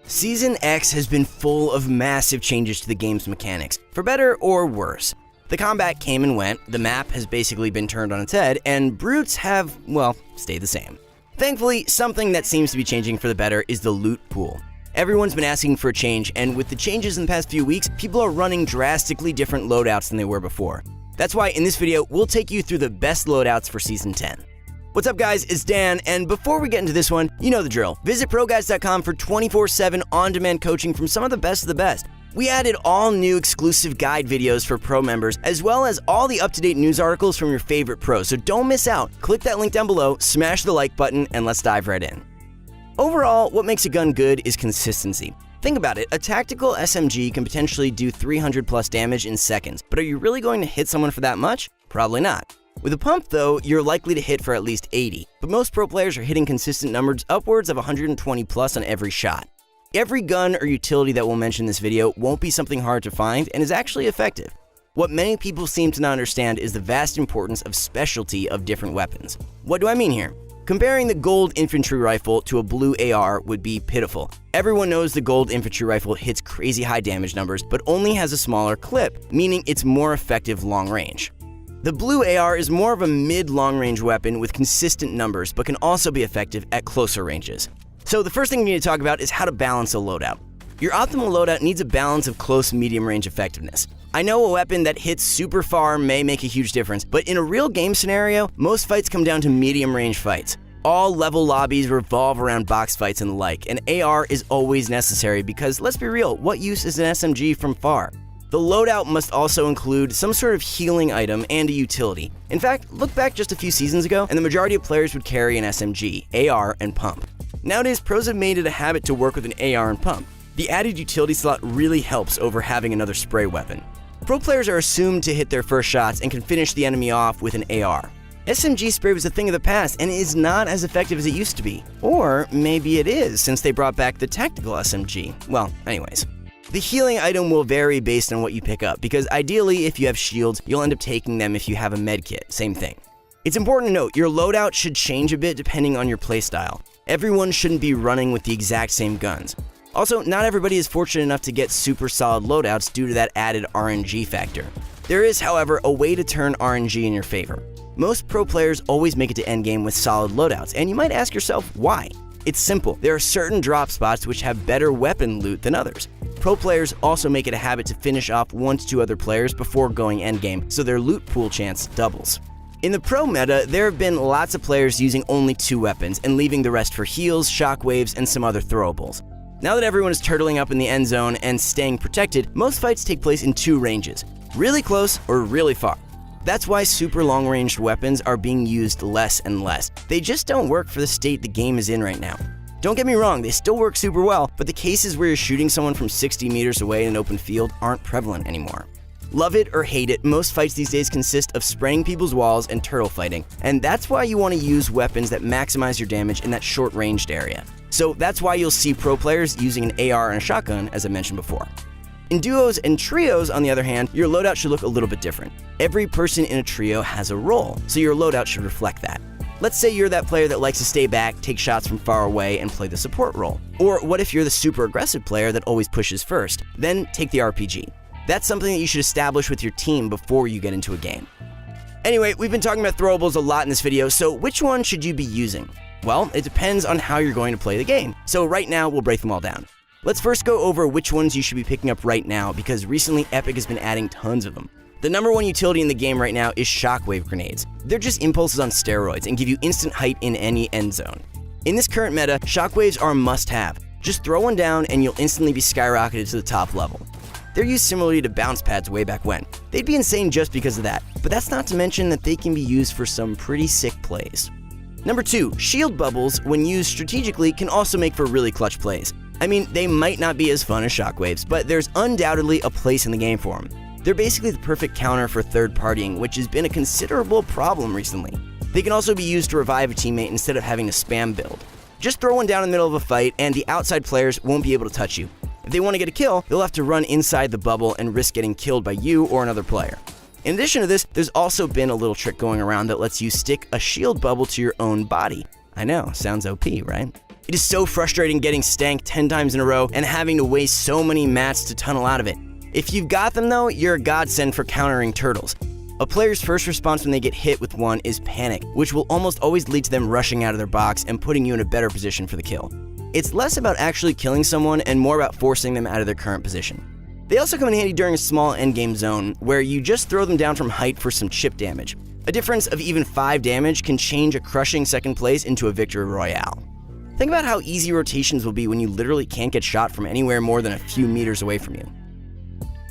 Season X has been full of massive changes to the game's mechanics, for better or worse. The combat came and went, the map has basically been turned on its head, and brutes have, well, stayed the same. Thankfully, something that seems to be changing for the better is the loot pool. Everyone's been asking for a change, and with the changes in the past few weeks, people are running drastically different loadouts than they were before. That's why in this video, we'll take you through the best loadouts for Season 10. What's up guys, it's Dan, and before we get into this one, you know the drill. Visit ProGuides.com for 24/7 on-demand coaching from some of the best. We added all new exclusive guide videos for pro members, as well as all the up-to-date news articles from your favorite pros, so don't miss out. Click that link down below, smash the like button, and let's dive right in. Overall, what makes a gun good is consistency. Think about it, a tactical SMG can potentially do 300 plus damage in seconds, but are you really going to hit someone for that much? Probably not. With a pump though, you're likely to hit for at least 80, but most pro players are hitting consistent numbers upwards of 120 plus on every shot. Every gun or utility that we'll mention in this video won't be something hard to find and is actually effective. What many people seem to not understand is the vast importance of specialty of different weapons. What do I mean here? Comparing the gold infantry rifle to a blue AR would be pitiful. Everyone knows the gold infantry rifle hits crazy high damage numbers, but only has a smaller clip, meaning it's more effective long range. The blue AR is more of a mid-long range weapon with consistent numbers, but can also be effective at closer ranges. So the first thing we need to talk about is how to balance a loadout. Your optimal loadout needs a balance of close medium range effectiveness. I know a weapon that hits super far may make a huge difference, but in a real game scenario, most fights come down to medium range fights. All level lobbies revolve around box fights and the like, and AR is always necessary because, let's be real, what use is an SMG from far? The loadout must also include some sort of healing item and a utility. In fact, look back just a few seasons ago, and the majority of players would carry an SMG, AR, and pump. Nowadays, pros have made it a habit to work with an AR and pump. The added utility slot really helps over having another spray weapon. Pro players are assumed to hit their first shots and can finish the enemy off with an AR. SMG spray was a thing of the past and is not as effective as it used to be. Or maybe it is, since they brought back the tactical SMG. Well, anyways. The healing item will vary based on what you pick up, because ideally, if you have shields, you'll end up taking them if you have a med kit, same thing. It's important to note, your loadout should change a bit depending on your playstyle. Everyone shouldn't be running with the exact same guns. Also, not everybody is fortunate enough to get super solid loadouts due to that added RNG factor. There is, however, a way to turn RNG in your favor. Most pro players always make it to endgame with solid loadouts, and you might ask yourself, why? It's simple, there are certain drop spots which have better weapon loot than others. Pro players also make it a habit to finish off 1 to 2 other players before going endgame, so their loot pool chance doubles. In the pro meta, there have been lots of players using only 2 weapons and leaving the rest for heals, shockwaves, and some other throwables. Now that everyone is turtling up in the end zone and staying protected, most fights take place in 2 ranges, really close or really far. That's why super long-ranged weapons are being used less and less. They just don't work for the state the game is in right now. Don't get me wrong, they still work super well, but the cases where you're shooting someone from 60 meters away in an open field aren't prevalent anymore. Love it or hate it, most fights these days consist of spraying people's walls and turtle fighting, and that's why you want to use weapons that maximize your damage in that short-ranged area. So that's why you'll see pro players using an AR and a shotgun, as I mentioned before. In duos and trios, on the other hand, your loadout should look a little bit different. Every person in a trio has a role, so your loadout should reflect that. Let's say you're that player that likes to stay back, take shots from far away, and play the support role. Or what if you're the super aggressive player that always pushes first? Then take the RPG. That's something that you should establish with your team before you get into a game. Anyway, we've been talking about throwables a lot in this video, so which one should you be using? Well, it depends on how you're going to play the game. So right now, we'll break them all down. Let's first go over which ones you should be picking up right now, because recently Epic has been adding tons of them. The number 1 utility in the game right now is shockwave grenades. They're just impulses on steroids and give you instant height in any end zone. In this current meta, shockwaves are a must-have. Just throw one down and you'll instantly be skyrocketed to the top level. They're used similarly to bounce pads way back when. They'd be insane just because of that, but that's not to mention that they can be used for some pretty sick plays. Number 2, shield bubbles, when used strategically, can also make for really clutch plays. I mean, they might not be as fun as shockwaves, but there's undoubtedly a place in the game for them. They're basically the perfect counter for third partying, which has been a considerable problem recently. They can also be used to revive a teammate instead of having to spam build. Just throw one down in the middle of a fight and the outside players won't be able to touch you. If they want to get a kill, they'll have to run inside the bubble and risk getting killed by you or another player. In addition to this, there's also been a little trick going around that lets you stick a shield bubble to your own body. I know, sounds OP, right? It is so frustrating getting stanked 10 times in a row and having to waste so many mats to tunnel out of it. If you've got them though, you're a godsend for countering turtles. A player's first response when they get hit with one is panic, which will almost always lead to them rushing out of their box and putting you in a better position for the kill. It's less about actually killing someone and more about forcing them out of their current position. They also come in handy during a small endgame zone, where you just throw them down from height for some chip damage. A difference of even 5 damage can change a crushing second place into a victory royale. Think about how easy rotations will be when you literally can't get shot from anywhere more than a few meters away from you.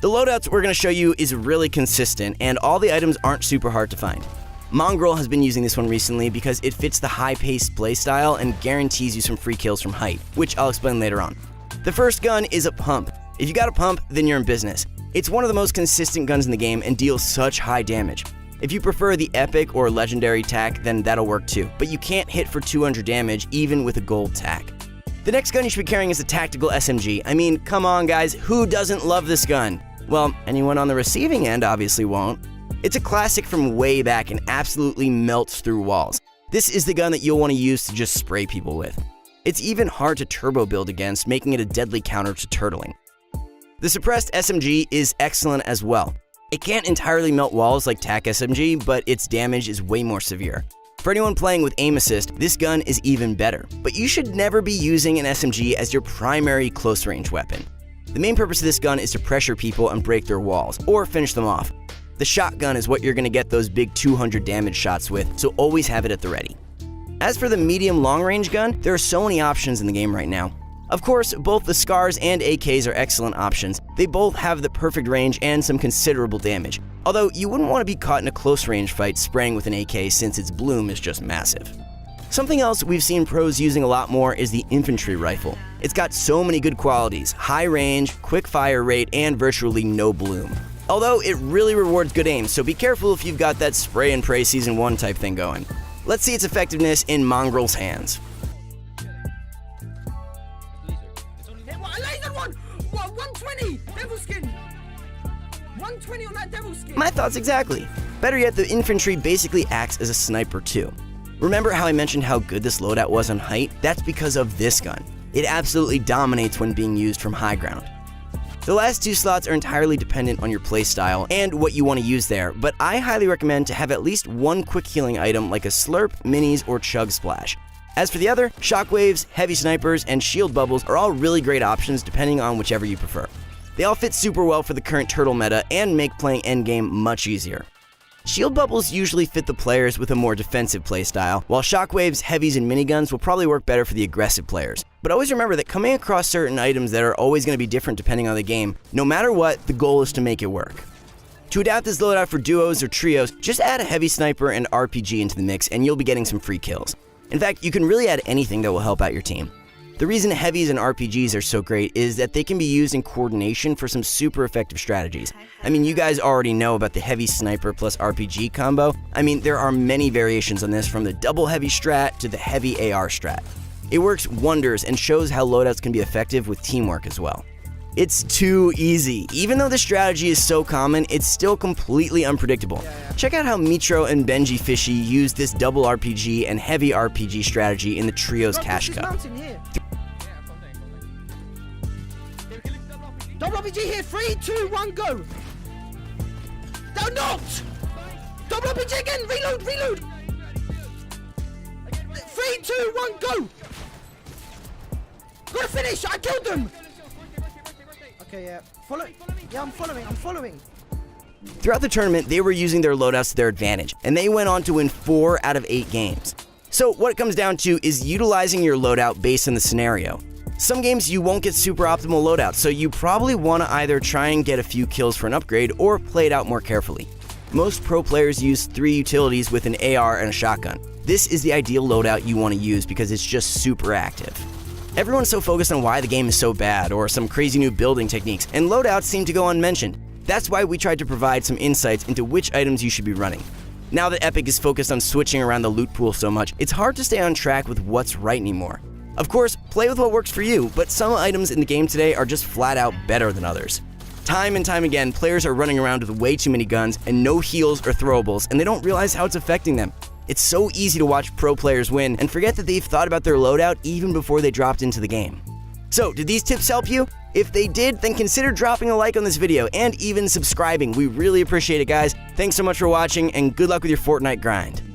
The loadouts we're going to show you is really consistent, and all the items aren't super hard to find. Mongrel has been using this one recently because it fits the high-paced playstyle and guarantees you some free kills from height, which I'll explain later on. The first gun is a pump. If you got a pump, then you're in business. It's one of the most consistent guns in the game and deals such high damage. If you prefer the epic or legendary tack, then that'll work too, but you can't hit for 200 damage even with a gold tack. The next gun you should be carrying is a tactical SMG. I mean, come on guys, who doesn't love this gun? Well, anyone on the receiving end obviously won't. It's a classic from way back and absolutely melts through walls. This is the gun that you'll want to use to just spray people with. It's even hard to turbo build against, making it a deadly counter to turtling. The suppressed SMG is excellent as well. It can't entirely melt walls like TAC SMG, but its damage is way more severe. For anyone playing with aim assist, this gun is even better, but you should never be using an SMG as your primary close-range weapon. The main purpose of this gun is to pressure people and break their walls, or finish them off. The shotgun is what you're going to get those big 200 damage shots with, so always have it at the ready. As for the medium long-range gun, there are so many options in the game right now. Of course, both the SCARs and AKs are excellent options. They both have the perfect range and some considerable damage. Although you wouldn't want to be caught in a close-range fight spraying with an AK since its bloom is just massive. Something else we've seen pros using a lot more is the infantry rifle. It's got so many good qualities: high range, quick fire rate, and virtually no bloom. Although it really rewards good aim, so be careful if you've got that spray and pray season 1 type thing going. Let's see its effectiveness in Mongrel's hands. Laser one! What, 120? Devil skin! 120 on that devil skin! My thoughts exactly. Better yet, the infantry basically acts as a sniper too. Remember how I mentioned how good this loadout was on height? That's because of this gun. It absolutely dominates when being used from high ground. The last 2 slots are entirely dependent on your playstyle and what you want to use there, but I highly recommend to have at least one quick healing item like a slurp, minis, or chug splash. As for the other, shockwaves, heavy snipers, and shield bubbles are all really great options depending on whichever you prefer. They all fit super well for the current turtle meta and make playing endgame much easier. Shield bubbles usually fit the players with a more defensive playstyle, while shockwaves, heavies, and miniguns will probably work better for the aggressive players. But always remember that coming across certain items that are always going to be different depending on the game, no matter what, the goal is to make it work. To adapt this loadout for duos or trios, just add a heavy sniper and RPG into the mix and you'll be getting some free kills. In fact, you can really add anything that will help out your team. The reason heavies and RPGs are so great is that they can be used in coordination for some super effective strategies. I mean, you guys already know about the heavy sniper plus RPG combo. I mean, there are many variations on this, from the double heavy strat to the heavy AR strat. It works wonders and shows how loadouts can be effective with teamwork as well. It's too easy. Even though the strategy is so common, it's still completely unpredictable. Check out how Mitro and Benji Fishy used this double RPG and heavy RPG strategy in the Trios Cash Cup. Double RPG here, 3, 2, 1, go! They're not! Double RPG again, reload! 3, 2, 1, go! Gotta finish, I killed them! Okay, yeah. Follow. Yeah, I'm following. Throughout the tournament, they were using their loadouts to their advantage, and they went on to win 4 out of 8 games. So what it comes down to is utilizing your loadout based on the scenario. Some games you won't get super optimal loadouts, so you probably want to either try and get a few kills for an upgrade or play it out more carefully. Most pro players use 3 utilities with an AR and a shotgun. This is the ideal loadout you want to use because it's just super active. Everyone's so focused on why the game is so bad or some crazy new building techniques, and loadouts seem to go unmentioned. That's why we tried to provide some insights into which items you should be running. Now that Epic is focused on switching around the loot pool so much, it's hard to stay on track with what's right anymore. Of course, play with what works for you, but some items in the game today are just flat out better than others. Time and time again, players are running around with way too many guns and no heals or throwables, and they don't realize how it's affecting them. It's so easy to watch pro players win and forget that they've thought about their loadout even before they dropped into the game. So, did these tips help you? If they did, then consider dropping a like on this video and even subscribing. We really appreciate it, guys. Thanks so much for watching, and good luck with your Fortnite grind.